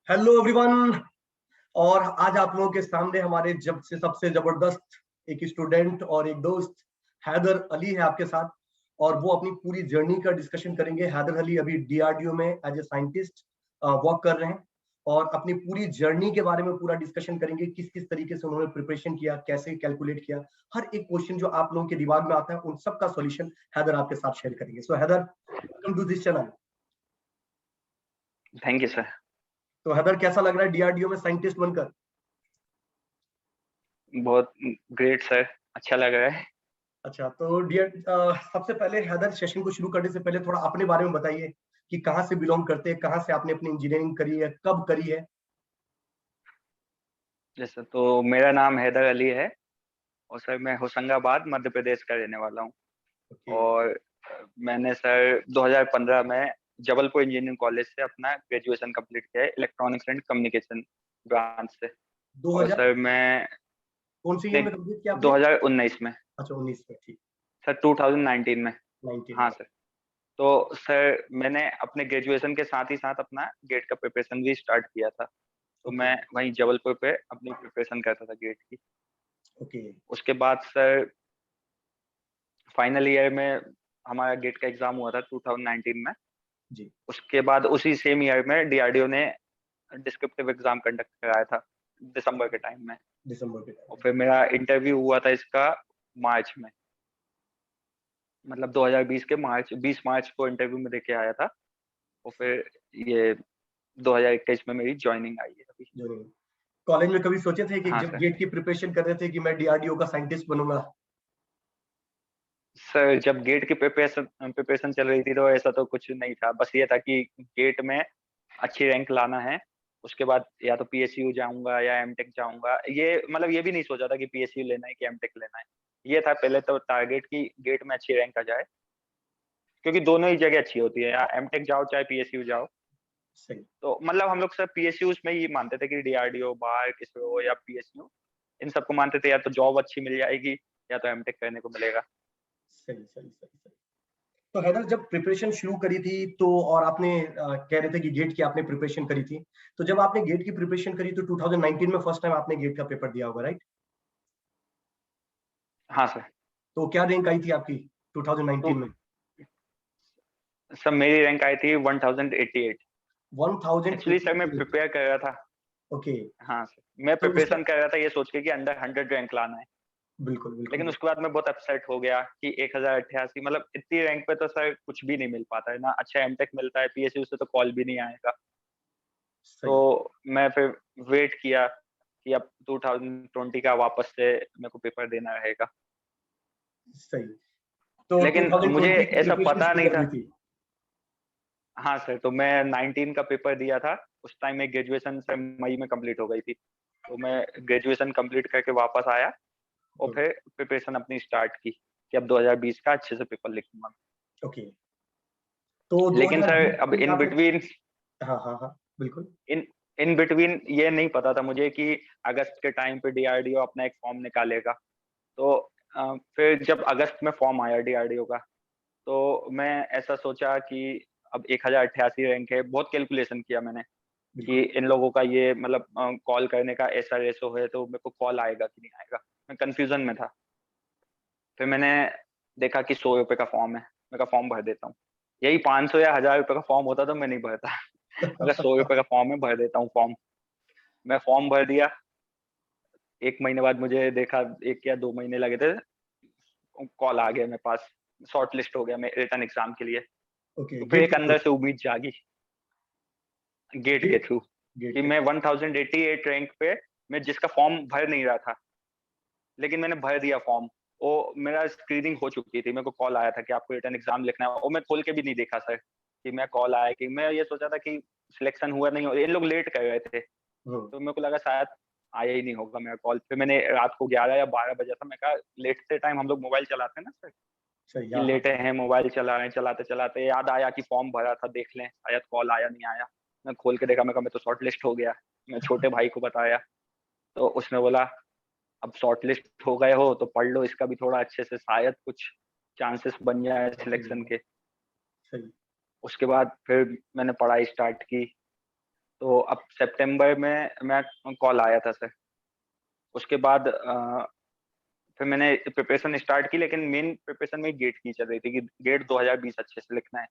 Hello everyone. और आज आप लोगों के सामने हमारे जब से सबसे जबरदस्त एक स्टूडेंट और एक दोस्त हैदर अली है आपके साथ। और वो अपनी पूरी जर्नी का डिस्कशन करेंगे। हैदर अली अभी डीआरडीओ में एज ए साइंटिस्ट वर्क कर रहे हैं और अपनी पूरी जर्नी के बारे में पूरा डिस्कशन करेंगे। किस किस तरीके से उन्होंने प्रिपरेशन किया, कैसे कैलकुलेट किया, हर एक क्वेश्चन जो आप लोगों के दिमाग में आता है उन सब का सॉल्यूशन हैदर आपके साथ शेयर करेंगे। So Haider, welcome to this channel. Thank you sir. तो हैदर, कैसा लग रहा है डीआरडीओ में साइंटिस्ट बनकर? बहुत ग्रेट सर, अच्छा लग रहा है। अच्छा, तो डियर सबसे पहले हैदर, सेशन को शुरू करने से पहले थोड़ा अपने बारे में बताइए कि कहाँ से बिलोंग करते हैं, कहाँ से आपने अपनी इंजीनियरिंग करी है, कब करी है। जैसे तो मेरा नाम हैदर अली है और सर मैं होशंगाबाद मध्य प्रदेश का रहने वाला हूँ। ओके। और मैंने सर 2015 में जबलपुर इंजीनियरिंग कॉलेज से अपना ग्रेजुएशन कंप्लीट किया है इलेक्ट्रॉनिक्स एंड कम्युनिकेशन ब्रांच से। और 2000 सर मैं कौन सी ईयर में कंप्लीट किया आपने? 2019 में, अच्छा, 19 में, ठीक। सर 2019 में। 19 हाँ में। सर। तो सर मैंने अपने ग्रेजुएशन के साथ ही साथ अपना गेट का प्रिपरेशन भी स्टार्ट किया था। तो ओके। मैं वहीं जबलपुर पे अपनी प्रिपरेशन करता था गेट की। ओके। उसके बाद सर फाइनल ईयर में हमारा गेट का एग्जाम हुआ था 2019 में। जी। उसके बाद उसी सेम ईयर में डीआरडीओ ने डिस्क्रिप्टिव एग्जाम कंडक्ट कराया था दिसंबर के टाइम में। दिसंबर के और टाइम फिर मेरा इंटरव्यू हुआ था इसका मार्च में, मतलब 2020 के मार्च 20 मार्च को इंटरव्यू में देके आया था। और फिर ये 2021 में मेरी ज्वाइनिंग आई है अभी। में कॉलेज में कभी सोचे थे कि हाँ जब सर। गेट की प्रिपरेशन कर रहे थे कि मैं डीआरडीओ का साइंटिस्ट बनूंगा? सर जब गेट की प्रिपरेशन प्रिपरेशन चल रही थी तो ऐसा तो कुछ नहीं था, बस ये था कि गेट में अच्छी रैंक लाना है। उसके बाद या तो पीएसयू जाऊंगा या एमटेक जाऊंगा। ये मतलब ये भी नहीं सोचा था कि पीएसयू लेना है कि एमटेक लेना है। ये था पहले तो टारगेट कि गेट में अच्छी रैंक आ जाए, क्योंकि दोनों ही जगह अच्छी होती है, या एमटेक जाओ चाहे पीएसयू जाओ। सही। तो मतलब हम लोग सब पीएसयू में ये मानते थे कि डीआरडीओ बार इसरो या पीएसयू इन सबको मानते थे, या तो जॉब अच्छी मिल जाएगी या तो एमटेक करने को मिलेगा। सही सही सही सही। तो हैदर, जब प्रिपरेशन शुरू करी थी तो, और आपने कह रहे थे कि गेट की आपने प्रिपरेशन करी थी, तो जब आपने गेट की प्रिपरेशन करी तो 2019 में फर्स्ट टाइम आपने गेट का पेपर दिया होगा, राइट? हाँ सर। तो क्या रैंक आई थी आपकी तो 2019 में? सब मेरी रैंक आई थी 1088। एक्चुअली सर मैं 1088। प्रिपेयर कर रहा था। ओके। हाँ सर, मैं तो उसका प्रिपरेशन कर रहा था ये सोच के कि अंडर 100 रैंक लाना है। बिल्कुल बिल्कुल लेकिन बिल्कुल। उसके बाद मैं बहुत अपसेट हो गया कि 1088, मतलब इतनी रैंक पे तो सर कुछ भी नहीं मिल पाता है ना, अच्छा एमटेक मिलता है, पीएसयू से तो कॉल भी नहीं आएगा। तो सही मैं फिर वेट किया कि अब 2020 का वापस से मेरे को पेपर देना रहेगा। सही। तो लेकिन मुझे 2020 की ऐसा प्रिपरेशन पता शुरू नहीं कर था। दी थी? हाँ सर, तो मैं 19 का पेपर दिया था। उस टाइम में ग्रेजुएशन से मई में कंप्लीट हो गई थी। तो मैं ग्रेजुएशन कंप्लीट करके वापस आया और गुड। फिर प्रिपरेशन अपनी स्टार्ट की कि अब 2020 का अच्छे से पेपर लिखूंगा। ओके। तो लेकिन सर 2020 अब में इन आपने, बिटवीन हाँ हाँ हाँ, बिल्कुल। इन इन बिटवीन ये नहीं पता था मुझे कि अगस्त के टाइम पे डीआरडीओ अपना एक फॉर्म निकालेगा। तो फिर जब अगस्त में फॉर्म आया डीआरडीओ का, तो मैं ऐसा सोचा कि अब 1088 रैंक है, बहुत कैलकुलेशन किया मैंने कि बिल्कुल। इन लोगों का ये मतलब कॉल करने का ऐसा रेशो है तो मेरे को कॉल आएगा कि नहीं आएगा। मैं कंफ्यूजन में था। फिर मैंने देखा कि 100 रुपए का फॉर्म है, मैं का फॉर्म भर देता हूँ। यही 500 या 1000 रुपए का फॉर्म होता तो मैं नहीं भरता। अगर 100 रुपए का फॉर्म है, भर देता हूँ फॉर्म। मैं फॉर्म भर दिया। 1 महीने बाद मुझे देखा, 1 या 2 महीने लगे थे, कॉल आ गया मेरे पास, शॉर्ट लिस्ट हो गया मैं रिटर्न एग्जाम के लिए। ओके, तो फिर गेट एक के थ्रू। अंदर से उम्मीद जागी गेट के गेट थ्रू गेट कि के मैं थ्रू। 1088 रैंक पे, मैं जिसका फॉर्म भर नहीं रहा था, लेकिन मैंने भर दिया फॉर्म। वो मेरा स्क्रीनिंग हो चुकी थी, मेरे को कॉल आया था कि आपको रिटर्न एग्जाम लिखना है, और मैं खोल के भी नहीं देखा सर कि मैं कॉल आया, कि मैं ये सोचा था कि सिलेक्शन हुआ नहीं हो, ये लोग लेट कर रहे थे। हम्म। तो मेरे को लगा शायद आया ही नहीं होगा मेरा कॉल। फिर मैंने रात को 11 या 12 बजे था, मैं कहा लेटते टाइम हम लोग मोबाइल चलाते हैं ना सर, सही, कि हाँ हाँ। लेटे हैं मोबाइल चला रहे हैं, चलाते चलाते याद आया कि फॉर्म भरा था, देख लें शायद कॉल आया नहीं आया। मैं खोल के देखा, मैं कहा मैं तो शॉर्ट लिस्ट हो गया। मैं छोटे भाई को बताया, तो उसने बोला अब शॉर्ट लिस्ट हो गए हो तो पढ़ लो इसका भी थोड़ा अच्छे से, शायद कुछ चांसेस बन जाए सिलेक्शन Absolutely. के। सही। उसके बाद फिर मैंने पढ़ाई स्टार्ट की। तो अब सितंबर में मैं कॉल आया था सर। उसके बाद फिर मैंने प्रिपरेशन स्टार्ट की, लेकिन मेन प्रिपरेशन में गेट की चल रही थी कि गेट 2020 अच्छे से लिखना है।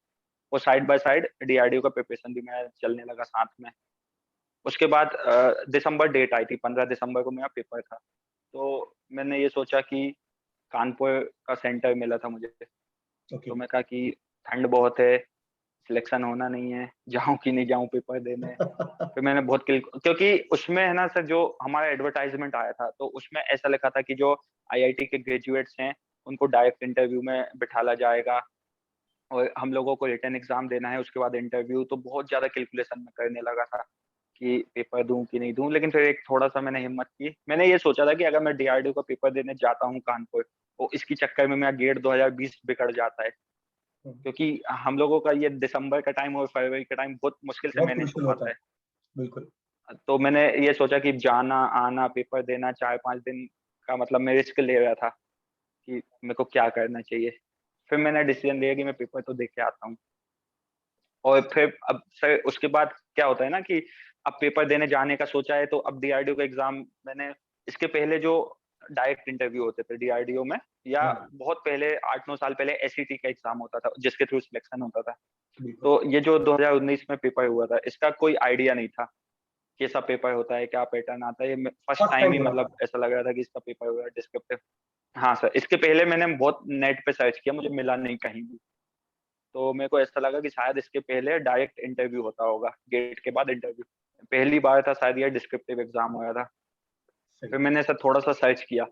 और साइड बाय साइड डीआरडीओ का प्रिपरेशन भी मेरा चलने लगा साथ में। उसके बाद दिसंबर डेट आई थी, 15 दिसंबर को मेरा पेपर था। तो मैंने ये सोचा कि कानपुर का सेंटर मिला था मुझे। ओके। तो मैं कहा कि ठंड बहुत है, सिलेक्शन होना नहीं है, जाऊँ कि नहीं जाऊँ पेपर देने। फिर मैंने बहुत क्योंकि उसमें है ना सर, जो हमारा एडवर्टाइजमेंट आया था तो उसमें ऐसा लिखा था कि जो आईआईटी के ग्रेजुएट्स हैं उनको डायरेक्ट इंटरव्यू में बिठाला जाएगा और हम लोगों को रिटन एग्जाम देना है, उसके बाद इंटरव्यू। तो बहुत ज्यादा कैलकुलेशन में करने लगा था कि पेपर दूं कि नहीं दूं। लेकिन फिर एक थोड़ा सा मैंने हिम्मत की। मैंने ये सोचा था कि अगर मैं डीआरडीओ का पेपर देने जाता हूँ कानपुर, तो इसकी चक्कर में मेरा गेट 2020 बिगड़ जाता है, क्योंकि हम लोगों का ये दिसंबर का टाइम और फरवरी का टाइम बहुत मुश्किल से बहुत मैनेज हो क्रूशियल होता पाता है, है। बिल्कुल। तो मैंने ये सोचा कि जाना आना पेपर देना 4-5 दिन का, मतलब मैं रिस्क ले रहा था कि मेरे को क्या करना चाहिए। फिर मैंने डिसीजन लिया कि मैं पेपर तो दे के आता हूँ। और फिर अब सर उसके बाद क्या होता है ना कि अब पेपर देने जाने का सोचा है, तो अब डीआरडीओ का एग्जाम मैंने, इसके पहले जो डायरेक्ट इंटरव्यू होते थे डीआरडीओ में, या हाँ, बहुत पहले 8-9 साल पहले एसईटी का एग्जाम होता था जिसके थ्रू सिलेक्शन होता था। बिल्कुल। तो ये जो 2019 में पेपर हुआ था, इसका कोई आइडिया नहीं था कैसा पेपर होता है, क्या पैटर्न आता है। ये फर्स्ट फर्स्ट टाइम टाइम ही हो रहा मतलब था। ऐसा लग रहा था कि इसका पेपर हुआ है डिस्क्रिप्टिव। हाँ सर, इसके पहले मैंने बहुत नेट पे सर्च किया, मुझे मिला नहीं कहीं भी। तो मेरे को ऐसा लगा कि शायद इसके पहले डायरेक्ट इंटरव्यू होता होगा, गेट के बाद इंटरव्यू। पहली बार था शायद ये डिस्क्रिप्टिव एग्जाम हुआ था। सही। फिर मैंने सर थोड़ा सा सर्च किया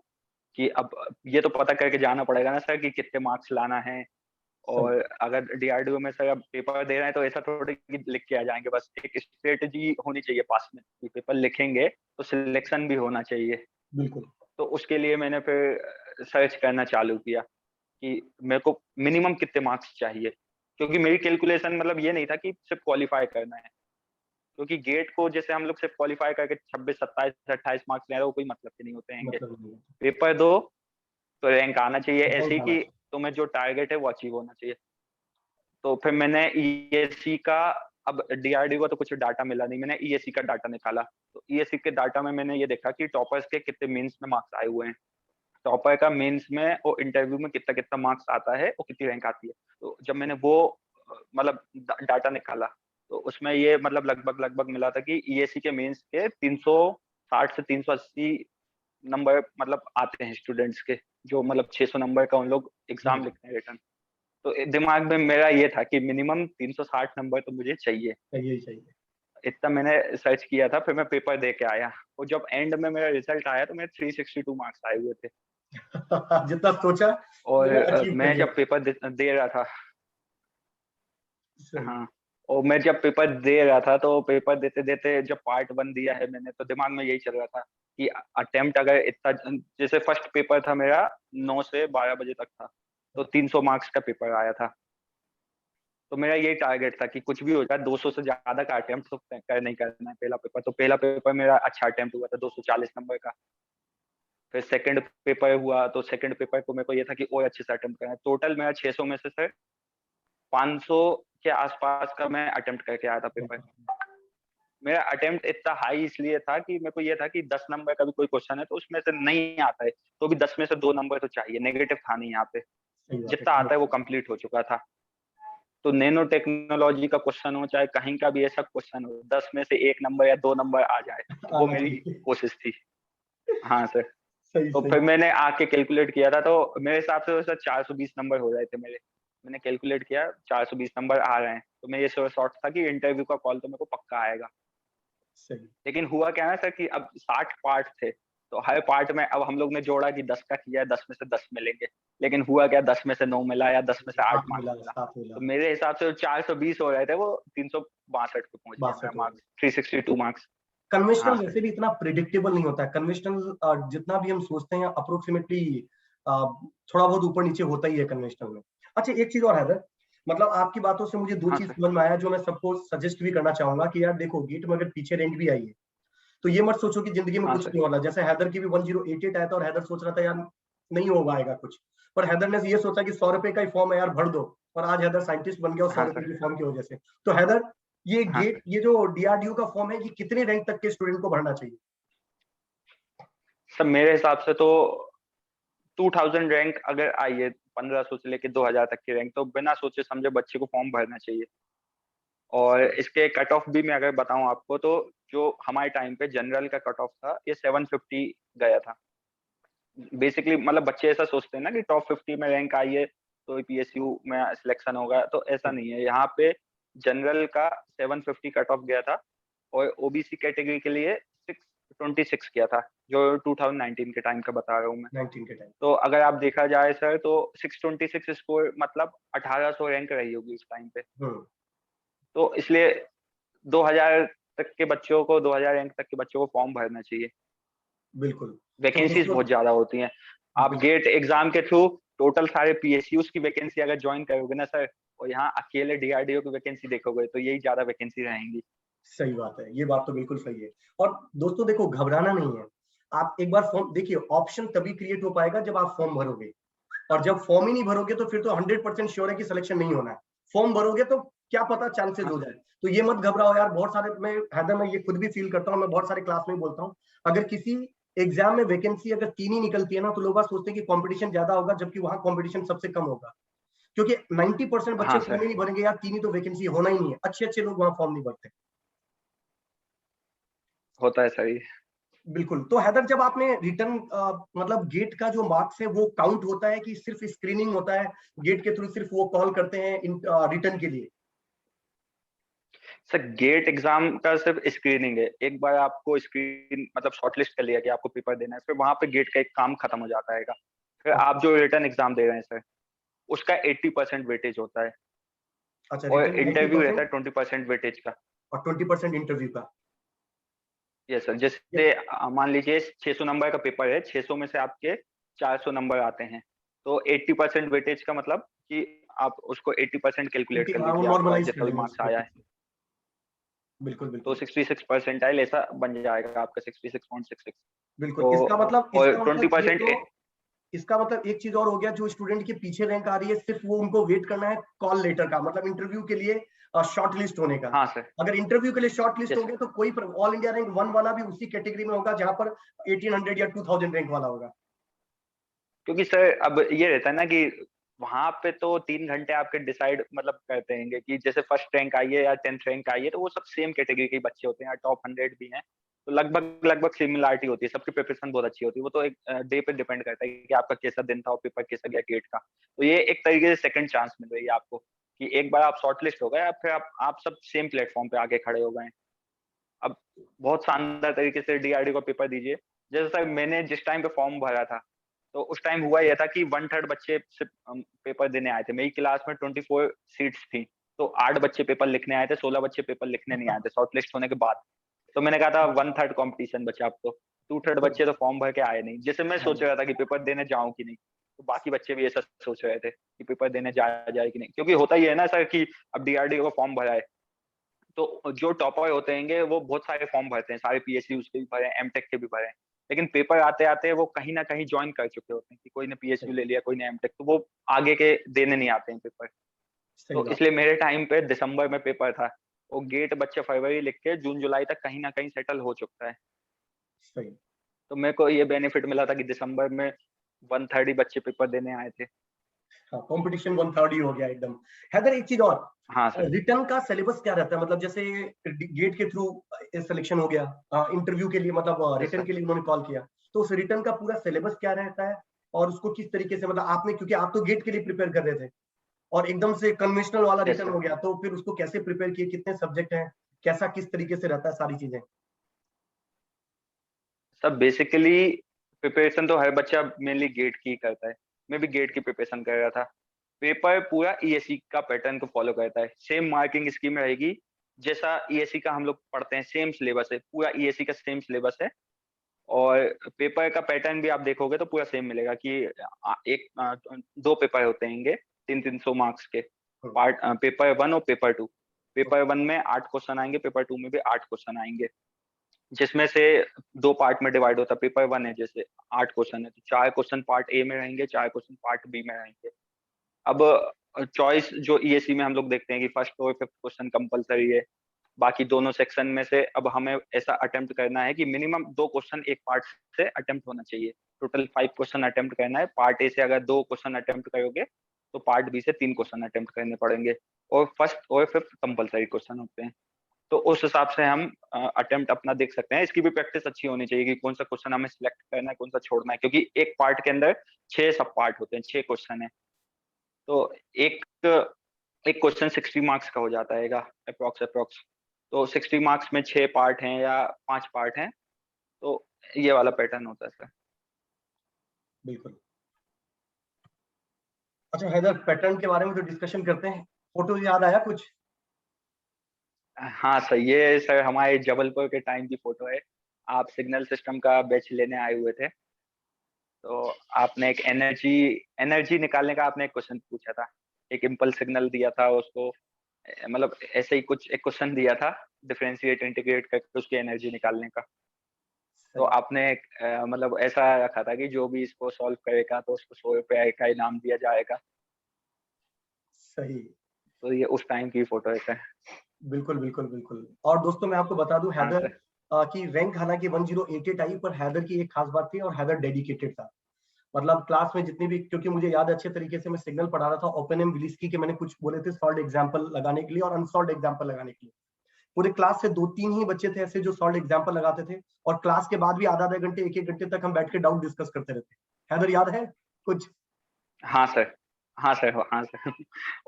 कि अब ये तो पता करके जाना पड़ेगा ना सर कि कितने मार्क्स लाना है। सही। और अगर डीआरडीओ में सर अब पेपर दे रहे हैं तो ऐसा थोड़ी कि लिख के आ जाएंगे, बस एक स्ट्रेटजी होनी चाहिए पास में कि पेपर लिखेंगे तो सिलेक्शन भी होना चाहिए। बिल्कुल। तो उसके लिए मैंने फिर सर्च करना चालू किया कि मेरे को मिनिमम कितने मार्क्स चाहिए, क्योंकि मेरी कैलकुलेशन मतलब ये नहीं था कि सिर्फ क्वालिफाई करना है। क्योंकि गेट को जैसे हम लोग सिर्फ क्वालिफाई करके 26, 27, 28 मार्क्स ले रहे हो, कोई मतलब के नहीं होते हैं। मतलब नहीं है। पेपर दो तो रैंक आना चाहिए, ऐसे ही रैंक आना कि चाहिए। तुम्हें जो टारगेट है वो अचीव होना चाहिए। तो फिर मैंने ईएससी का, अब डीआरडीओ का तो कुछ डाटा मिला नहीं, मैंने ईएससी का डाटा निकाला। तो ईएससी के डाटा में मैंने ये देखा कि टॉपर्स के कितने मेंस में मार्क्स आए हुए हैं, टॉपर का मेंस में और इंटरव्यू में कितना कितना मार्क्स आता है और कितनी रैंक आती है। तो जब मैंने वो मतलब डाटा निकाला, तो उसमें ये मतलब लगभग लगभग मिला था कि ईएससी के मेंस के 360 से 380 नंबर मतलब आते हैं स्टूडेंट्स के, जो मतलब 600 नंबर का उन लोग एग्जाम बिल्कुल। लिखते हैं रिटर्न। तो दिमाग में मेरा ये था कि मिनिमम 360 नंबर तो मुझे चाहिए। चाहिए ही चाहिए। इतना मैंने सर्च किया था, फिर मैं पेपर दे के आया और जब एंड में मेरा रिजल्ट आया तो मेरे 362 मार्क्स आए हुए थे। जितना सोचा और वो अचीव कर मैं लिया। जब पेपर दे रहा था, सही। हाँ, और मैं जब पेपर दे रहा था तो पेपर देते देते जब पार्ट 1 दिया है मैंने, तो दिमाग में यही चल रहा था कि अटेम्प्ट अगर इतना, जैसे फर्स्ट पेपर था मेरा 9 से 12 बजे तक था, तो 300 मार्क्स का पेपर आया था। तो मेरा यही टारगेट था कि कुछ भी हो जाए 200 से ज्यादा का अटेम्प्ट तो कर नहीं करना है पहला पेपर। तो पहला पेपर मेरा अच्छा अटेम्प्ट हुआ था 240 नंबर का। फिर सेकंड पेपर हुआ तो सेकंड पेपर को मेरे को ये था कि और अच्छे से अटेम्प्ट करना है। टोटल मेरा 600 में से सर 500 के आसपास का मैं अटेम्प्ट करके आया था पेपर। मेरा अटेम्प्ट इतना हाई इसलिए था कि मेरे को ये था कि 10 नंबर का भी कोई क्वेश्चन है तो उसमें से नहीं आता है तो भी 10 में से 2 नंबर तो चाहिए, नेगेटिव था नहीं यहाँ पे। सही बात जितना आता है वो है। कंप्लीट हो चुका था। तो नैनो टेक्नोलॉजी का क्वेश्चन हो चाहे कहीं का भी ऐसा क्वेश्चन हो, 10 में से 1 नंबर या 2 नंबर आ जाए, वो आना मेरी चाहिए। कोशिश थी। हाँ सर। सही तो सही। फिर मैंने आके कैलकुलेट किया था, तो मेरे हिसाब से सर 420 नंबर हो रहे थे मेरे। मैंने कैलकुलेट किया 420 नंबर आ रहे हैं, तो मैं ये शॉर्ट था कि इंटरव्यू का कॉल तो मेरे को पक्का आएगा। सही। लेकिन हुआ क्या है सर कि अब 60 पार्ट थे, तो हर पार्ट में अब हम लोग ने जोड़ा कि 10 का किया है, 10 में से 10 मिलेंगे। लेकिन हुआ क्या, 10 में से 9 मिला या 10 में से 8 साथ मार्क्स मिला, मिला। साथ तो मिला। मेरे हिसाब से 420 हो रहे थे, वो 362 पे पहुंच गया मेरा 62 हो गए। Marks, 362 marks. हाँ कन्वेंशनल सर। वैसे भी इतना प्रिडिक्टेबल नहीं होता है। कन्वेंशनल जितना भी हम सोचते हैं अप्रोक्सीमेटली थोड़ा बहुत ऊपर नीचे होता ही है कन्वेंशनल में। अच्छा, एक चीज और है, मतलब आपकी बातों से मुझे दो हाँ चीज सर। समझ में आया जो मैं सबको सजेस्ट भी करना चाहूंगा कि यार देखो, गेट में अगर पीछे रैंक भी आई है तो ये मत सोचो कि जिंदगी में हाँ कुछ सर। नहीं होना। जैसे हैदर की भी 1088 आया था और हैदर सोच रहा था यार नहीं हो पाएगा कुछ, पर हैदर ने ये सोचा कि 100 रुपए का ही फॉर्म है यार, भर दो। और आज हैदर साइंटिस्ट बन गया और 100 हाँ रुपए सर। के फॉर्म की वजह से। तो हैदर, ये हाँ गेट, ये जो डीआरडीओ का फॉर्म है, ये कितने रैंक तक के स्टूडेंट को भरना चाहिए? सर मेरे हिसाब से तो 2000 रैंक अगर आई है, 1500 से लेके 2000 तक की रैंक, तो बिना सोचे समझे बच्चे को फॉर्म भरना चाहिए। और इसके कट ऑफ भी मैं अगर बताऊं आपको, तो जो हमारे टाइम पे जनरल का कट ऑफ था ये 750 गया था। बेसिकली मतलब बच्चे ऐसा सोचते हैं ना कि टॉप 50 में रैंक आई है तो पीएसयू में सिलेक्शन होगा, तो ऐसा नहीं है। यहाँ पे जनरल का 750 कट ऑफ गया था, और ओबीसी कैटेगरी के लिए 626 किया था, जो 2019 के टाइम का बता रहा हूँ मैं। 19 के टाइम। तो अगर आप देखा जाए सर, तो 626 स्कोर मतलब 1800 रैंक रही होगी उस टाइम पे। तो इसलिए 2000 तक के बच्चों को, 2000 रैंक तक के बच्चों को फॉर्म भरना चाहिए। बिल्कुल। तो वैकेंसीज दोस्तों, बहुत ज्यादा होती हैं। आप बिल्कुल गेट एग्जाम के थ्रू टोटल सारे पीएसयूज की वैकेंसी अगर ज्वाइन करोगे ना सर, और यहाँ अकेले डीआरडीओ की वैकेंसी देखोगे, तो यही ज्यादा वैकेंसी रहेंगी। सही बात है, ये बात तो बिल्कुल सही है। और दोस्तों देखो, घबराना नहीं है। आप एक बार फॉर्म देखिए, ऑप्शन तभी क्रिएट हो पाएगा जब आप फॉर्म भरोगे। और जब फॉर्म ही नहीं भरोगे तो फिर तो 100% श्योर है कि सिलेक्शन नहीं होना है। फॉर्म भरोगे तो क्या पता चांसेस हाँ हो सर। जाए। तो ये मत घबराओ यार। बहुत सारे, मैं हैदर, मैं ये खुद भी फील करता हूँ, मैं बहुत सारे क्लास में बोलता हूँ, अगर किसी एग्जाम में वैकेंसी अगर 3 ही निकलती है ना, तो लोग बात सोचते हैं कि कंपटीशन ज्यादा होगा, जबकि वहां कंपटीशन सबसे कम होगा। क्योंकि 90% बच्चे हाँ फॉर्म सर, ही नहीं भरेंगे यार, 3 ही तो वैकेंसी होना ही नहीं है, अच्छे अच्छे लोग वहां फॉर्म नहीं भरते। होता है सर ये। बिल्कुल। तो हैदर, जब आपने रिटर्न मतलब गेट का जो मार्क्स है वो काउंट होता है कि सिर्फ स्क्रीनिंग होता है, गेट के थ्रू सिर्फ वो कॉल करते हैं रिटर्न के लिए? सर गेट एग्जाम का सिर्फ स्क्रीनिंग है। एक बार आपको स्क्रीन मतलब शॉर्टलिस्ट कर लिया कि आपको पेपर देना है, फिर वहां पे गेट का एक काम खत्म हो जाता है। फिर आप जो रिटर्न एग्जाम दे रहे हैं सर, उसका 80% वेटेज होता है, अच्छा, और रिटर्न इंटरव्यू रहता 80% है 20% वेटेज का। और 20% इंटरव्यू का। यस सर, ये जैसे मान लीजिए 600 नंबर का पेपर है, 600 में से आपके 400 नंबर आते हैं, तो 80% वेटेज का मतलब कि आप उसको 80% कैलकुलेट कर लीजिए, आपका नॉर्मलाइज कर जितना भी लेंगे मार्क्स उसको। आया है। बिल्कुल तो बिल्कुल 66 परसेंटाइल ऐसा बन जाएगा आपका, 66.66। बिल्कुल। तो इसका मतलब, और इसका ट्वेंटी मतलब ये परसेंट तो, इसका मतलब एक चीज और हो गया, जो स्टूडेंट के पीछे रैंक आ रही है, सिर्फ वो उनको वेट करना है कॉल लेटर का, मतलब इंटरव्यू के लिए शॉर्ट लिस्ट होने का। हाँ सर। अगर इंटरव्यू के लिए शॉर्ट लिस्ट यस हो सर। गया तो कोई ऑल इंडिया रैंक 1 वाला भी उसी कैटेगरी में होगा जहां पर 1800 या 2000 रैंक वाला होगा। क्योंकि सर अब ये रहता है ना कि वहां पे तो 3 घंटे आपके डिसाइड मतलब करते हैं कि जैसे फर्स्ट रैंक आई है या 10th रैंक आई है, तो वो सब सेम कैटेगरी के बच्चे होते हैं, या टॉप 100 भी हैं, तो लगभग लगभग सिमिलरिटी होती है, सबकी प्रिपरेशन बहुत अच्छी होती है। वो तो एक डे पे डिपेंड करता है कि आपका कैसा दिन था और पेपर कैसा गया गेट का। तो ये एक तरीके से सेकंड चांस मिल रही है आपको, कि एक बार आप शॉर्ट लिस्ट हो गए, फिर आप सब सेम प्लेटफॉर्म पे आके खड़े हो गए। अब बहुत शानदार तरीके से डीआरडी का पेपर दीजिए। जैसे सर मैंने जिस टाइम पे फॉर्म भरा था, तो उस टाइम हुआ यह था कि 1/3 बच्चे सिर्फ पेपर देने आए थे। मेरी क्लास में 24 सीट्स थी, तो 8 बच्चे पेपर लिखने आए थे, 16 बच्चे पेपर लिखने नहीं आए थे शॉर्ट लिस्ट होने के बाद। तो मैंने कहा था 1/3 कंपटीशन बचा अब तो। 2/3 बच्चे तो फॉर्म भर के आए नहीं, जैसे मैं सोच रहा था कि पेपर देने जाऊं कि नहीं, तो बाकी बच्चे भी ऐसा सोच रहे थे कि पेपर देने जाया जाए कि नहीं। क्योंकि होता ही है ना सर कि अब डीआरडी का फॉर्म भरा है, तो जो टॉपर होते हैं वो बहुत सारे फॉर्म भरते हैं, सारे पीएचडी के भी भरे, एमटेक के भी भरे, लेकिन पेपर आते आते वो कहीं ना कहीं ज्वाइन कर चुके होते हैं, कि कोई ने पीएचडी ले लिया, कोई ने एमटेक, तो वो आगे के देने नहीं आते हैं पेपर। सही तो बात। इसलिए मेरे टाइम पे दिसंबर में पेपर था, वो गेट बच्चे फरवरी लिख के जून जुलाई तक कहीं ना कहीं सेटल हो चुका है। सही। तो मेरे को ये बेनिफिट मिला था कि दिसंबर में 1/3 ही बच्चे पेपर देने आए थे। हाँ, कंपटीशन 1/3 ही हो गया एकदम। हैदर, एक चीज और, हाँ सर। रिटर्न का सिलेबस क्या रहता है? मतलब जैसे गेट के थ्रू सिलेक्शन हो गया, इंटरव्यू के लिए मतलब यस रिटर्न सर। के लिए उन्होंने कॉल किया, तो उस रिटर्न का पूरा सिलेबस क्या रहता है? और उसको किस तरीके से, मतलब आपने, क्योंकि आप तो गेट के लिए प्रिपेयर कर रहे थे और एकदम से कन्वेंशनल वाला यस रिटर्न सर। हो गया, तो फिर उसको कैसे प्रिपेयर किए, कितने सब्जेक्ट हैं, कैसा किस तरीके से रहता है, सारी चीजें? सब बेसिकली प्रिपरेशन तो हर बच्चा मेनली गेट की ही करता है। मैं भी गेट की प्रिपरेशन कर रहा था। पेपर पूरा ईएससी का पैटर्न को फॉलो करता है, सेम मार्किंग स्कीम रहेगी जैसा ईएससी का हम लोग पढ़ते हैं, सेम सिलेबस है, पूरा ईएससी का सेम सिलेबस है। और पेपर का पैटर्न भी आप देखोगे तो पूरा सेम मिलेगा कि दो पेपर होते हैं 300 मार्क्स के, पार्ट पेपर 1 और पेपर 2। पेपर 1 में 8 क्वेश्चन आएंगे, पेपर 2 में भी 8 क्वेश्चन आएंगे, जिसमें से दो पार्ट में डिवाइड होता है। पेपर 1 है जैसे 8 क्वेश्चन है, तो 4 क्वेश्चन पार्ट ए में रहेंगे, 4 क्वेश्चन पार्ट बी में रहेंगे। अब चॉइस जो ईएससी में हम लोग देखते हैं कि फर्स्ट और फिफ्थ क्वेश्चन कंपलसरी है, बाकी दोनों सेक्शन में से अब हमें ऐसा अटेम्प्ट करना है कि मिनिमम 2 क्वेश्चन एक पार्ट से अटेम्प्ट होना चाहिए। टोटल 5 क्वेश्चन अटेम्प्ट करना है। पार्ट ए से अगर 2 क्वेश्चन अटेम्प्ट करोगे तो पार्ट बी से 3 क्वेश्चन अटेम्प्ट करने पड़ेंगे, और फर्स्ट और फिफ्थ कंपलसरी क्वेश्चन होते हैं। तो उस हिसाब से हम अटेम्प्ट अपना देख सकते हैं। इसकी भी प्रैक्टिस अच्छी होनी चाहिए कि कौन सा क्वेश्चन हमें सिलेक्ट करना है, कौन सा छोड़ना है, क्योंकि एक पार्ट के अंदर 6 सब पार्ट होते हैं, 6 क्वेश्चन है। तो एक एक क्वेश्चन 60 मार्क्स का हो जाता है अप्रोक्स। तो 60 मार्क्स में 6 पार्ट हैं या 5 पार्ट हैं, तो ये वाला पैटर्न होता है सर। बिल्कुल। अच्छा हैदर, पैटर्न के बारे में तो डिस्कशन करते हैं, फोटो याद आया कुछ? हाँ सर, ये सर हमारे जबलपुर के टाइम की फोटो है। आप सिग्नल सिस्टम का बैच लेने आए हुए थे, तो आपने एक एनर्जी निकालने का आपने एक क्वेश्चन पूछा था। एक इम्पल्स सिग्नल दिया था उसको, मतलब ऐसे ही कुछ एक क्वेश्चन दिया था, डिफरेंशिएट इंटीग्रेट करके उसकी एनर्जी निकालने का। तो सही आपने मतलब ऐसा रखा था कि जो भी इसको सॉल्व करेगा तो उसको 100 रुपए का इनाम दिया जाएगा। सही। तो ये उस टाइम की फोटो है सर। बिल्कुल बिल्कुल बिल्कुल। और दोस्तों मैं आपको बता दूं, हाँ हैदर सर। की रैंक हालांकि 1088 आई, पर हैदर की एक खास बात थी, और हैदर डेडिकेटेड था। मतलब क्लास में जितनी भी, क्योंकि मुझे याद है अच्छे तरीके से, मैं सिग्नल पढ़ा रहा था ओपन एम विलिस्की के, मैंने कुछ बोले थे सॉल्ड एग्जांपल लगाने के लिए और अनसॉल्ड एग्जांपल लगाने के लिए। पूरे क्लास से 2-3 ही बच्चे थे ऐसे जो सॉल्ड एग्जांपल लगाते थे, और क्लास के बाद भी आधा आधा घंटे, एक एक घंटे तक हम बैठ के डाउट डिस्कस करते रहते। हैदर याद है कुछ? हाँ सर। हाँ सर। हाँ सर।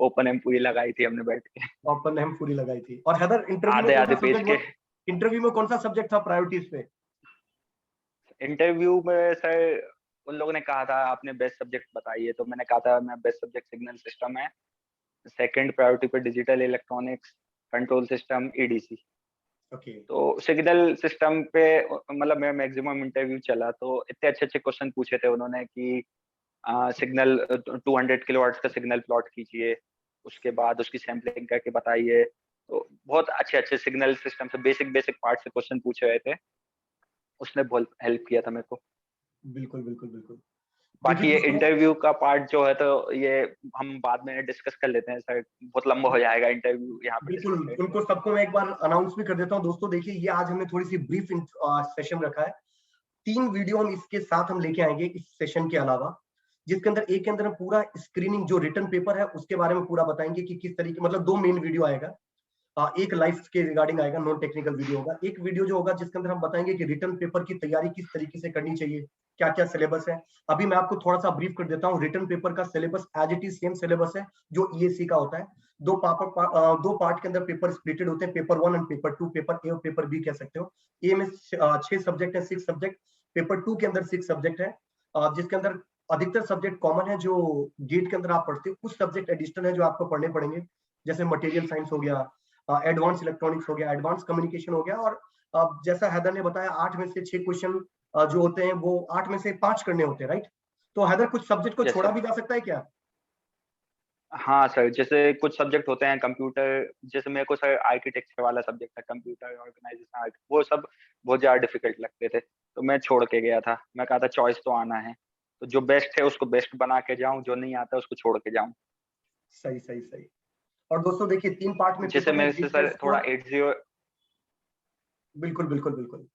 ओपन एम पूरी लगाई थी हमने बैठ के, ओपन एम पूरी लगाई थी। और हैदर इंटरव्यू में आधे कौन सा आधे पेज के। सब्जेक्ट, इंटरव्यू में कौन सा सब्जेक्ट था प्रायोरिटीज पे? इंटरव्यू में सर उन लोगों ने कहा था आपने बेस्ट सब्जेक्ट बताइए, तो मैंने कहा था मैं बेस्ट सब्जेक्ट सिग्नल सिस्टम है, सेकंड प्रायोरिटी पे digital electronics, control system, EDC. Okay. तो सिग्नल सिस्टम पे मतलब मेरा मैक्सिमम इंटरव्यू चला, तो इतने अच्छे अच्छे क्वेश्चन पूछे थे उन्होंने कि सिग्नल 200 किलोवाट्स का सिग्नल प्लॉट कीजिए, उसके बाद उसकी सैम्पलिंग करके बताइए। तो बहुत अच्छे अच्छे सिग्नल सिस्टम से बेसिक बेसिक पार्ट से क्वेश्चन पूछे रहे थे। उसने बहुत हेल्प किया था मेरे को। बिल्कुल बिल्कुल बिल्कुल। देखिए बाकी ये दोस्तों, इंटरव्यू का पार्ट जो है, तो ये हम बाद में डिस्कस कर लेते हैं सर, बहुत लंबा हो जाएगा इंटरव्यू यहाँ पे बिल्कुल डिस्कस करेंगे उनको तो। सबको मैं एक बार अनाउंस भी कर देता हूँ। दोस्तों देखिए, ये आज हमने थोड़ी सी ब्रीफ सेशन रखा है। 3 वीडियो हम इसके साथ हम लेके आएंगे इस सेशन के अलावा, जिसके अंदर एक के अंदर हम पूरा स्क्रीनिंग जो रिटर्न पेपर है उसके बारे में पूरा बताएंगे कि किस तरीके, मतलब 2 मेन वीडियो आएगा। एक लाइफ के रिगार्डिंग आएगा, नॉन टेक्निकल वीडियो होगा। एक वीडियो जो होगा जिसके अंदर हम बताएंगे कि रिटर्न पेपर की तैयारी किस तरीके से करनी चाहिए, क्या क्या सिलेबस है। अभी मैं आपको थोड़ा सा ब्रीफ कर देता हूँ। रिटर्न पेपर का syllabus as it is same syllabus है जो ईएससी का होता है। दो पार्ट के अंदर पेपर स्प्लिटेड होते हैं, paper 1 and paper 2, paper A और पेपर बी कह सकते हो। ए में 6 सब्जेक्ट है, 6 सब्जेक्ट। पेपर 2 के अंदर 6 सब्जेक्ट है, जिसके अंदर अधिकतर सब्जेक्ट कॉमन है जो गेट के अंदर आप पढ़ते हो। कुछ सब्जेक्ट एडिशनल है जो आपको पढ़ने पड़ेंगे, जैसे मटेरियल साइंस हो गया, एडवांस इलेक्ट्रॉनिक्स हो गया, एडवांस कम्युनिकेशन हो गया। और जैसा हैदर ने बताया, 8 में से 6 क्वेश्चन जो होते हैं वो 8 में से 5 करने होते हैं, राइट? तो हैदर कुछ सब्जेक्ट को यस छोड़ा सर। भी जा सकता है क्या? हाँ सर, जैसे कुछ सब्जेक्ट होते हैं कंप्यूटर, जैसे मेरे को सर आर्किटेक्चर वाला सब्जेक्ट था, कंप्यूटर ऑर्गेनाइजेशन, वो सब बहुत ज्यादा डिफिकल्ट लगते थे, तो मैं छोड़ के गया था। मैं कहा था चॉइस तो आना है, तो जो बेस्ट है उसको बेस्ट बना के जाऊं, जो नहीं आता उसको छोड़ के जाऊं। सही सही सही। और दोस्तों देखिए, 3 पार्ट में जैसे पेपर है, मेरे से गेट का सर थोड़ा स्कोर। 80। बिल्कुल बिल्कुल बिल्कुल।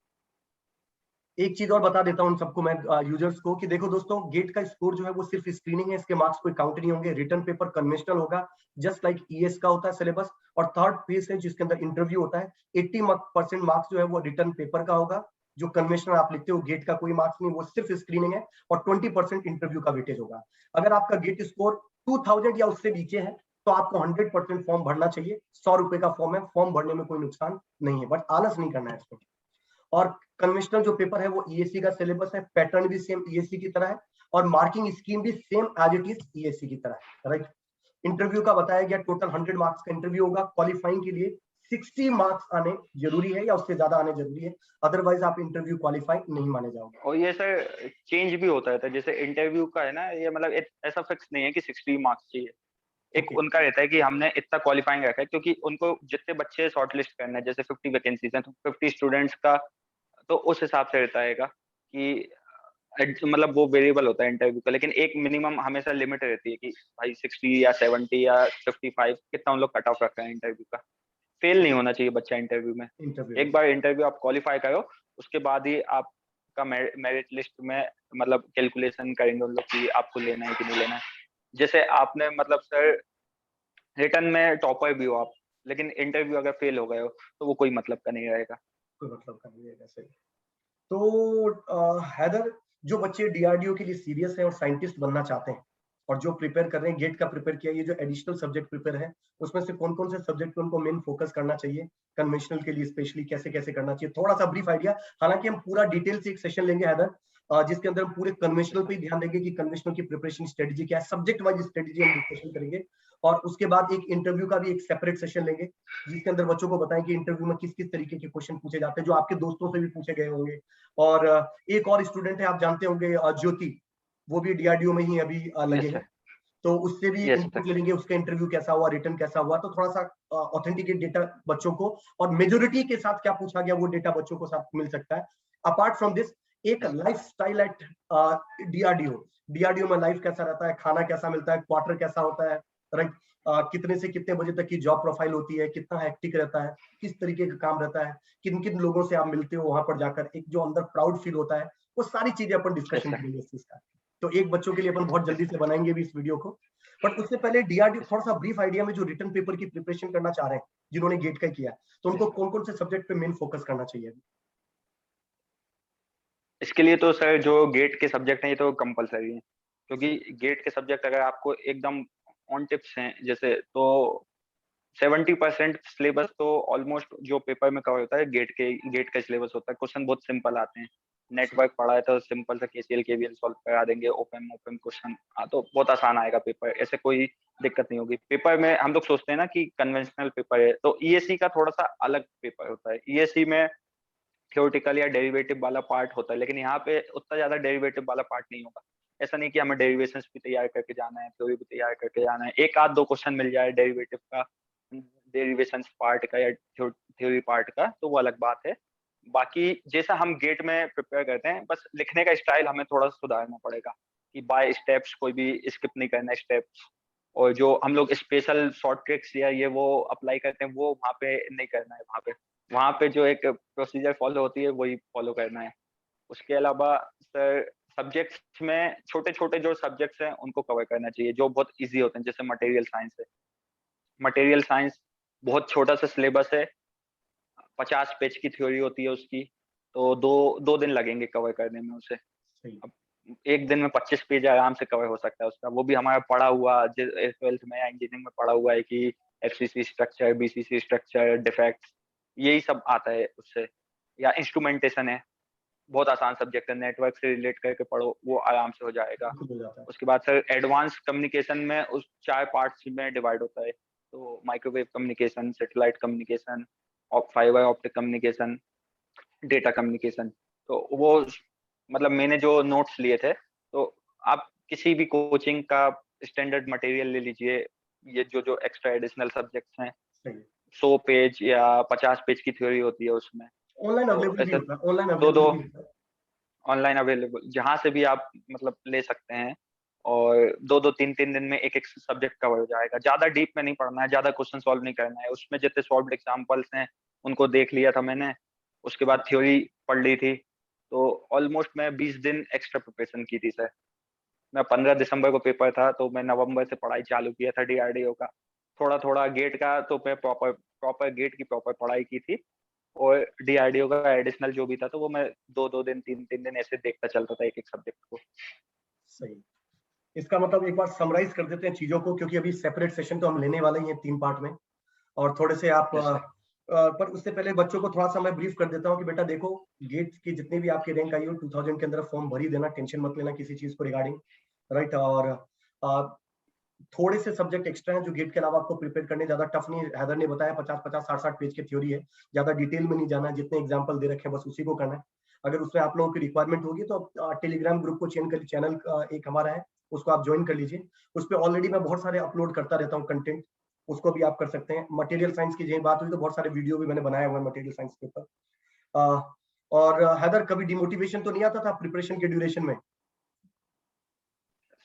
एक चीज और बता देता हूँ सबको मैं, यूजर्स को, कि देखो दोस्तों, गेट का स्कोर जो है वो सिर्फ स्क्रीनिंग है, इसके मार्क्स कोई काउंट नहीं होंगे। रिटर्न पेपर कन्वेंशनल होगा, जस्ट लाइक ईएस का होता है सिलेबस। और थर्ड फेज है जिसके अंदर इंटरव्यू होता है। 80% मार्क्स जो है वो रिटर्न पेपर का होगा। जो कन्वेंशनल आप लिखते हो, गेट का कोई मार्क्स नहीं, वो सिर्फ स्क्रीनिंग है। और 20% इंटरव्यू का वेटेज होगा। अगर आपका गेट स्कोर 2000 या उससे नीचे है तो आपको 100% फॉर्म भरना चाहिए। 100 रुपए का फॉर्म है, फॉर्म भरने में कोई नुकसान नहीं है, बट आलस नहीं करना है इसको। और कन्वेंशनल जो पेपर है वो ईएससी का सिलेबस है, पैटर्न भी सेम ईएससी की तरह है, और मार्किंग स्कीम भी same as it is ESC की तरह है, राइट? इंटरव्यू का बताया गया, टोटल 100 मार्क्स का इंटरव्यू होगा। क्वालिफाइंग के लिए 60 मार्क्स आने जरूरी है या उससे ज्यादा आने जरूरी है, अदरवाइज आप इंटरव्यू क्वालिफाई नहीं माने जाओगे। और ये सर चेंज भी होता रहता है, जैसे इंटरव्यू का है ना, ये मतलब ऐसा फिक्स नहीं है कि 60 मार्क्स चाहिए। एक ओके। उनका रहता है कि हमने इतना क्वालिफाइंग रखा है, क्योंकि उनको जितने बच्चे शॉर्टलिस्ट करना है, जैसे 50 वैकेंसीज हैं तो 50 स्टूडेंट्स का, तो उस हिसाब से रहता है कि मतलब वो वेरिएबल होता है इंटरव्यू का, लेकिन एक मिनिमम हमेशा लिमिट रहती है कि भाई 60 या 70 या 55 कितना उन लोग कट ऑफ रखते हैं इंटरव्यू का। फेल नहीं होना चाहिए बच्चा इंटरव्यू में। इंटरव्यू एक बार इंटरव्यू आप क्वालिफाई करो, उसके बाद ही आपका मेरिट लिस्ट में मतलब कैलकुलेशन करेंगे उन लोग कि आपको लेना है कि नहीं लेना है। जैसे आपने मतलब सर रिटर्न में टॉपर भी हो आप, लेकिन इंटरव्यू अगर फेल हो गए हो तो वो कोई मतलब का नहीं रहेगा। कोई मतलब का नहीं है। सही। तो हैदर, जो बच्चे डीआरडीओ के लिए सीरियस हैं और साइंटिस्ट बनना चाहते हैं और जो प्रिपेयर कर रहे हैं, गेट का प्रिपेयर किया, ये जो एडिशनल सब्जेक्ट प्रिपेयर है, उसमें से कौन कौन से सब्जेक्ट पे उनको मेन फोकस करना चाहिए, कन्वेंशनल के लिए स्पेशली कैसे कैसे करना चाहिए, थोड़ा सा ब्रीफ आइडिया। हालांकि हम पूरा डिटेल से एक सेशन लेंगे हैदर, जिसके अंदर हम पूरे कन्वेंशनल पे ध्यान देंगे कि कन्वेंशनल की प्रिपरेशन स्ट्रेटेजी क्या है, सब्जेक्ट वाइज स्ट्रेटेजी हम डिस्कशन करेंगे। और उसके बाद एक इंटरव्यू का भी एक सेपरेट सेशन लेंगे, जिसके अंदर बच्चों को बताएं कि इंटरव्यू में किस किस तरीके के क्वेश्चन पूछे जाते हैं, जो आपके दोस्तों से भी पूछे गए होंगे। और एक और स्टूडेंट है, आप जानते होंगे, ज्योति, वो भी डीआरडीओ में ही अभी लगे यस हैं, सर, तो उससे भी यस इनपुट सर। लेंगे, उसका इंटरव्यू कैसा हुआ, रिटर्न कैसा हुआ, तो थोड़ा सा ऑथेंटिकेट डेटा बच्चों को और मेजोरिटी के साथ क्या पूछा गया वो डेटा बच्चों को साथ मिल सकता है। अपार्ट फ्रॉम दिस, एक yes life style at DRDO, DRDO में लाइफ कैसा रहता है, खाना कैसा मिलता है, क्वार्टर कैसा होता है, राइट, कितने से कितने बजे तक की जॉब प्रोफाइल होती है, कितना हेक्टिक रहता है, किस तरीके का काम रहता है, किन किन लोगों से आप मिलते हो वहां पर जाकर, एक जो अंदर प्राउड फील होता है, वो सारी चीजें अपन डिस्कशन सर, करेंगे इस चीज का। तो एक बच्चों के लिए अपन बहुत जल्दी से बनाएंगे भी इस वीडियो को। बट उससे पहले डीआरडीओ यस थोड़ा सा ब्रीफ आइडिया में, जो रिटर्न पेपर की प्रिपरेशन करना चाह रहे हैं, जिन्होंने गेट का किया, तो उनको सर। कौन कौन से सब्जेक्ट पे मेन फोकस करना चाहिए? इसके लिए तो सर जो गेट के सब्जेक्ट हैं ये तो कंपलसरी है, क्योंकि गेट के सब्जेक्ट अगर आपको एकदम ऑन टिप्स हैं जैसे, तो 70% सिलेबस तो ऑलमोस्ट जो पेपर में कवर होता है गेट का सिलेबस होता है। क्वेश्चन बहुत सिंपल आते हैं। नेटवर्क पढ़ा है तो सिंपल सा केसीएल केवीएल सॉल्व करा देंगे, ओपन ओपन क्वेश्चन तो बहुत आसान आएगा पेपर, ऐसे कोई दिक्कत नहीं होगी। पेपर में हम लोग सोचते हैं ना कि कन्वेंशनल पेपर है, तो ईएससी का थोड़ा सा अलग पेपर होता है। ईएससी में थ्योरेटिकल या डेरिवेटिव वाला पार्ट होता है, लेकिन यहाँ पे उतना ज्यादा डेरिवेटिव वाला पार्ट नहीं होगा। ऐसा नहीं कि हमें डेरिवेशंस भी तैयार करके जाना है, थ्योरी भी तैयार करके जाना है। एक आध दो क्वेश्चन मिल जाए डेरिवेटिव का, डेरिवेशंस पार्ट का या थ्योरी पार्ट का, तो वो अलग बात है। बाकी जैसा हम गेट में प्रिपेयर करते हैं, बस लिखने का स्टाइल हमें थोड़ा सुधारना पड़ेगा कि बाय स्टेप्स कोई भी स्किप नहीं करना स्टेप्स। और जो हम लोग स्पेशल शॉर्ट ट्रिक्स या ये वो अप्लाई करते हैं, वो वहाँ पे नहीं करना है। वहाँ पे जो एक प्रोसीजर फॉलो होती है वही फॉलो करना है। उसके अलावा सर सब्जेक्ट्स में छोटे छोटे जो सब्जेक्ट्स हैं उनको कवर करना चाहिए, जो बहुत इजी होते हैं। जैसे मटेरियल साइंस है, मटेरियल साइंस बहुत छोटा सा सिलेबस है, 50 पेज की थ्योरी होती है उसकी, तो दो दो दिन लगेंगे कवर करने में उसे। सही। अब एक दिन में 25 पेज आराम से कवर हो सकता है उसका। वो भी हमारा पढ़ा हुआ 12th में या इंजीनियरिंग में पढ़ा हुआ है कि FCC structure, BCC structure, defects, यही सब आता है उससे। या इंस्ट्रूमेंटेशन है, बहुत आसान सब्जेक्ट है, नेटवर्क से रिलेट करके पढ़ो, वो आराम से हो जाएगा। बिल्कुल हो जाता है। उसके बाद सर एडवांस कम्युनिकेशन में उस 4 पार्ट्स में डिवाइड होता है। तो microwave communication, satellite communication, fibre optic communication, data communication. तो वो मतलब मैंने जो नोट्स लिए थे, तो आप किसी भी कोचिंग का स्टैंडर्ड मटेरियल ले लीजिए। ये जो जो एक्स्ट्रा एडिशनल सब्जेक्ट्स हैं, सही। 100 पेज या 50 पेज की थ्योरी होती है उसमें। ऑनलाइन तो अवेलेबल भी ऐसे होता है, ऑनलाइन दो अवेलेबल दो भी होता है। ऑनलाइन अवेलेबल जहां से भी आप मतलब ले सकते हैं। और दो दो तीन तीन दिन में एक एक सब्जेक्ट कवर हो जाएगा। ज्यादा डीप में नहीं पढ़ना है, ज्यादा क्वेश्चन सॉल्व नहीं करना है। उसमें जितने सॉल्व्ड एग्जांपल्स हैं उनको देख लिया था मैंने, उसके बाद थ्योरी पढ़ ली थी। तो ऑलमोस्ट मैं 20 दिन एक्स्ट्रा प्रिपरेशन की थी सर। मैं 15 दिसंबर को पेपर था, तो मैं नवंबर से पढ़ाई चालू किया था डीआरडीओ का। थोड़ा थोड़ा गेट का तो मैं प्रॉपर प्रॉपर गेट की प्रॉपर पढ़ाई की थी। और डीआरडीओ का एडिशनल जो भी था, तो वो मैं दो दो दिन तीन तीन दिन ऐसे देखता चलता था एक एक सब्जेक्ट को। सही। इसका मतलब एक बार समराइज कर देते हैं चीजों को, क्योंकि अभी सेपरेट सेशन तो हम लेने वाले ही हैं 3 पार्ट में, और थोड़े से आप यस सर। पर उससे पहले बच्चों को थोड़ा सा मैं ब्रीफ कर देता हूँ कि बेटा देखो, गेट की जितनी भी आपकी रैंक आई हो 2000 के अंदर फॉर्म भर ही देना, टेंशन मत लेना किसी चीज को रिगार्डिंग, राइट। और थोड़े से सब्जेक्ट एक्स्ट्रा हैं जो गेट के अलावा आपको प्रिपेयर करने, ज्यादा टफ नहीं। हैदर ने बताया 50-50 60-60 पेज की थ्योरी है, ज्यादा डिटेल में नहीं जाना है, जितने एग्जाम्पल दे रखे हैं बस उसी को करना है। अगर उसमें आप लोगों की रिक्वायरमेंट होगी तो टेलीग्राम ग्रुप को चेंज कर, चैनल एक हमारा है, उसको आप ज्वाइन कर लीजिए। उस पर ऑलरेडी मैं बहुत सारे अपलोड करता रहता हूँ कंटेंट, उसको भी आप कर सकते हैं। मटेरियल साइंस की जब बात हुई तो बहुत सारे वीडियो भी मैंने बनाया हुआ है मटेरियल साइंस के ऊपर। और हैदर, कभी डिमोटिवेशन तो नहीं आता था प्रिपरेशन के ड्यूरेशन में?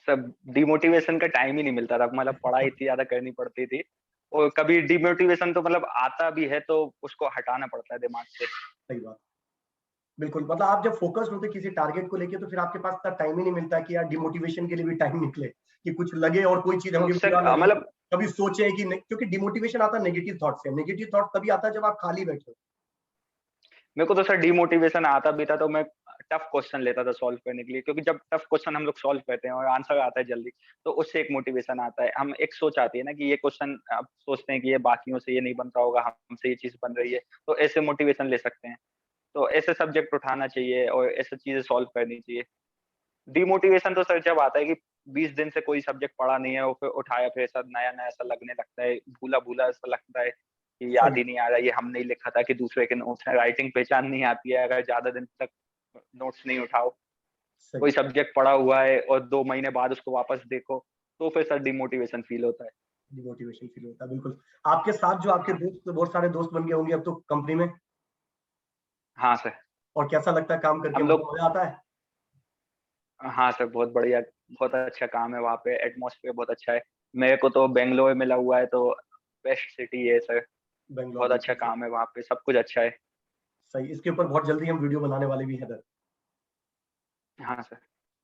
सब डिमोटिवेशन का टाइम ही नहीं मिलता था, मतलब पढ़ाई इतनी ज्यादा करनी पड़ती थी। और कभी डिमोटिवेशन तो मतलब आता भी है तो उसको हटाना पड़ता है दिमाग से। सही बात। बिल्कुल, मतलब आप जब फ़ोकस्ड होते किसी टारगेट को लेके तो फिर आपके पास इतना टाइम ही नहीं मिलता कि यार डिमोटिवेशन के लिए भी टाइम निकले, कि कुछ लगे और कोई चीज़ हमें उससे बुरा लगे, मतलब कभी सोचे कि नहीं, क्योंकि डिमोटिवेशन आता है नेगेटिव थॉट से। नेगेटिव थॉट तभी आता है जब आप खाली बैठे हो। मेरे को तो सर डिमोटिवेशन आता भी था तो मैं टफ क्वेश्चन लेता था सॉल्व करने के लिए, क्योंकि जब टफ क्वेश्चन हम लोग सॉल्व करते हैं और आंसर आता है जल्दी, तो उससे एक मोटिवेशन आता है। हम एक सोच आती है ना कि ये क्वेश्चन आप सोचते हैं कि ये बाकियों से ये नहीं बन रहा होगा, हमसे ये चीज बन रही है, तो ऐसे मोटिवेशन ले सकते हैं। तो ऐसे सब्जेक्ट उठाना चाहिए और ऐसे चीजें सॉल्व करनी चाहिए। डिमोटिवेशन तो सर जब आता है कि 20 दिन से कोई सब्जेक्ट पढ़ा नहीं है और फिर उठाया, फिर ऐसा नया-नया सा लगने लगता है, भूला-भूला ऐसा लगता है कि याद सही, ही नहीं आ रहा, ये हमने ही लिखा था कि दूसरे के नोट्स हैं, राइटिंग पहचान नहीं आती है अगर ज़्यादा दिन तक नोट्स नहीं उठाओ। सही। कोई सब्जेक्ट पढ़ा हुआ है और 2 महीने बाद उसको वापस देखो, तो फिर सर डिमोटिवेशन फील होता है। डिमोटिवेशन फील होता है, बिल्कुल। आपके साथ जो आपके हाँ, दोस्त, बहुत सारे दोस्त बन गए होंगे अब तो कंपनी में, हाँ सर। और कैसा लगता है काम करके, हम मतलब लोग मज़ा आता है? हाँ सर, बहुत बढ़िया, बहुत अच्छा काम है वहाँ पे, एटमॉस्फेयर बहुत अच्छा है। मेरे को तो बैंगलोर मिला हुआ है तो बेस्ट सिटी है सर। बैंगलोर बहुत अच्छा बिल्कुल सही। काम है वहाँ पे, सब कुछ अच्छा है। सही, इसके ऊपर बहुत जल्दी हम वीडियो बनाने वाले भी हैं इधर। हाँ सर।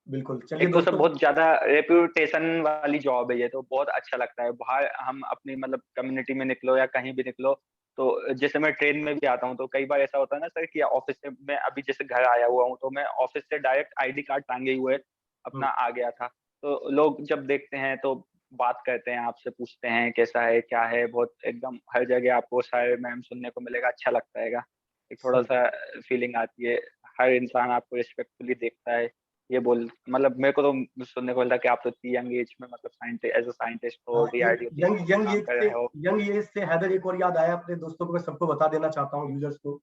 बिल्कुल, चलिए एक तो सब दोस्तों। बहुत ज़्यादा रेप्यूटेशन वाली जॉब है ये, तो बहुत अच्छा लगता है। बाहर हम अपनी मतलब कम्युनिटी में निकलो या कहीं भी निकलो, तो जैसे मैं ट्रेन में भी आता हूँ, तो कई बार ऐसा होता है ना सर कि ऑफ़िस से मैं अभी जैसे घर आया हुआ हूँ, तो मैं ऑफ़िस से डायरेक्ट आईडी कार्ड टाँगे हुए हुँ, अपना आ गया था। तो लोग जब देखते हैं तो बात करते हैं, आपसे पूछते हैं कैसा है, क्या है? बहुत एकदम हर जगह आपको सर, मैम सुनने को मिलेगा, अच्छा लगता हैगा। एक सही, थोड़ा-सा फीलिंग आती है, हर इंसान आपको रिस्पेक्टफुली देखता है। ये बोल मतलब मेरे को तो सुनने को मिलता है कि आप तो इतनी यंग एज में मतलब एज़ अ साइंटिस्ट हो, हाँ, एक डीआरडीओ की यंग यंग काम एज कर से रहे हो। यंग एज से हैदर, एक और याद आया अपने दोस्तों को, मैं सबको बता देना चाहता हूँ, यूज़र्स को,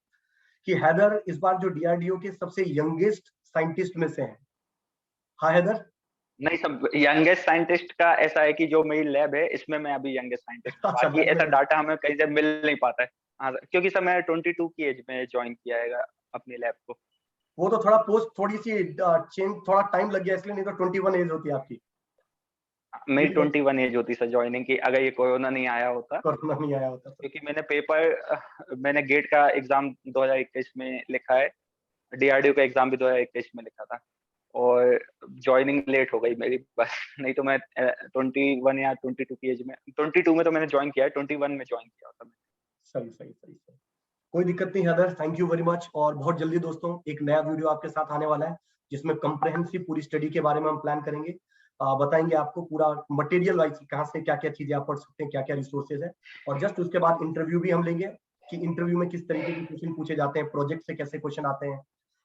कि हैदर इस बार जो डीआरडीओ के सबसे यंगेस्ट साइंटिस्ट में से हैं। हाँ, हैदर? नहीं, सब यंगेस्ट साइंटिस्ट का ऐसा है कि जो मेरी लैब है, इसमें मैं अभी यंगेस्ट साइंटिस्ट हूँ। अच्छा, बाकी लैब में ऐसा हैं। डाटा हमें कहीं से मिल नहीं पाता है। हाँ, क्योंकि सर मैंने 22 की एज में जॉइन किया है अपनी लैब को। वो तो थोड़ा पोस्ट थोड़ी-सी चेंज, थोड़ा टाइम लग गया इसलिए, नहीं तो 21 एज होती है आपकी। मेरी मेरी बात, 21 एज होती सर जॉइनिंग की, अगर ये कोरोना नहीं आया होता। कोरोना नहीं आया होता तो। क्योंकि मैंने गेट का एग्ज़ाम 2021 में लिखा है, डीआरडीओ का एग्ज़ाम भी 2021 में लिखा था। और जॉइनिंग लेट हो गई मेरी बस, नहीं तो मैं 21 या 22 की एज में, 22 में तो मैंने जॉइन किया है, 21 में जॉइन किया होता मैं। सही, सही, सही, सही। कोई दिक्कत नहीं Haider, thank you very much. और बहुत जल्दी दोस्तों एक नया वीडियो आपके साथ आने वाला है, जिसमें कंप्रेहेंसिव पूरी स्टडी के बारे में हम प्लान करेंगे। बताएंगे आपको पूरा मटेरियल वाइज कहाँ से क्या-क्या चीजें आप पढ़ सकते हैं, क्या-क्या रिसोर्सेज है। और जस्ट उसके बाद इंटरव्यू भी हम लेंगे, कि इंटरव्यू में किस तरीके के क्वेश्चन पूछे जाते हैं, प्रोजेक्ट से कैसे क्वेश्चन आते हैं।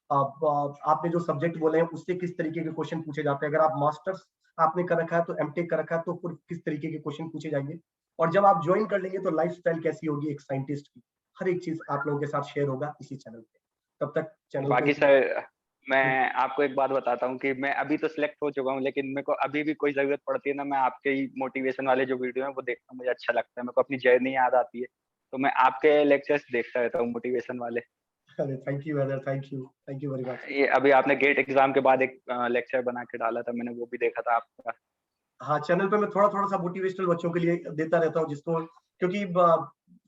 आपने जो सब्जेक्ट बोले हैं उससे किस तरीके के क्वेश्चन पूछे जाते हैं। अगर आप मास्टर्स आपने कर रखा है तो एमटेक कर रखा है तो फिर किस तरीके के क्वेश्चन पूछे जाएंगे। और जब आप ज्वाइन कर लेंगे तो लाइफस्टाइल कैसी होगी एक साइंटिस्ट की, हर एक चीज आप लोगों के साथ शेयर होगा इसी चैनल पे। तब तक चैनल बाकी को सर मैं आपको एक बात बताता हूँ कि मैं अभी तो सिलेक्ट हो चुका हूँ, लेकिन मेरे को अभी भी कोई ज़रूरत पड़ती है ना, मैं आपके ही मोटिवेशन वाले जो वीडियो हैं वो देखता हूँ, मुझे अच्छा लगता है, मेरे को अपनी जर्नी याद आती है। तो मैं आपके लेक्चर्स देखता रहता हूँ मोटिवेशन वाले। अरे thank you brother, thank you very much. ये अभी आपने गेट एग्ज़ाम के बाद एक लेक्चर बना के डाला था, मैंने वो भी देखा था आपका। हाँ, चैनल पे मैं थोड़ा-थोड़ा सा मोटिवेशनल बच्चों के लिए देता रहता हूँ, जिसको, क्योंकि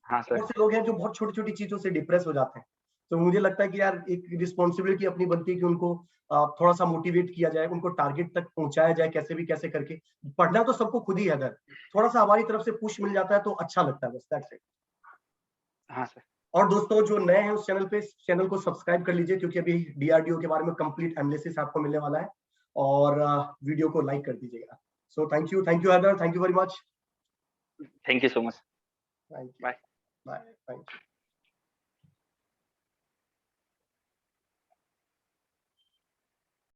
हाँ सर। बहुत से लोग हैं जो बहुत छोटी-छोटी चीज़ों से डिप्रेस हो जाते हैं। तो मुझे लगता है कि यार एक रिस्पॉन्सिबिलिटी अपनी बनती है कि उनको थोड़ा-सा मोटिवेट किया जाए, उनको टारगेट तक पहुँचाया जाए कैसे भी कैसे करके। पढ़ना तो सबको खुद ही है अगर, थोड़ा-सा हमारी तरफ से पुश मिल जाता है तो अच्छा लगता है, बस दैट्स इट। हाँ सर। और दोस्तों जो नए हैं उस चैनल पे, इस चैनल को सब्सक्राइब कर लीजिए, क्योंकि अभी डीआरडीओ के बारे में कंप्लीट एनालिसिस आपको मिलने वाला है। और वीडियो को लाइक कर दीजिएगा। So thank you Haider, thank you very much. Thank you so much. Thank you. Bye. Bye, thank you.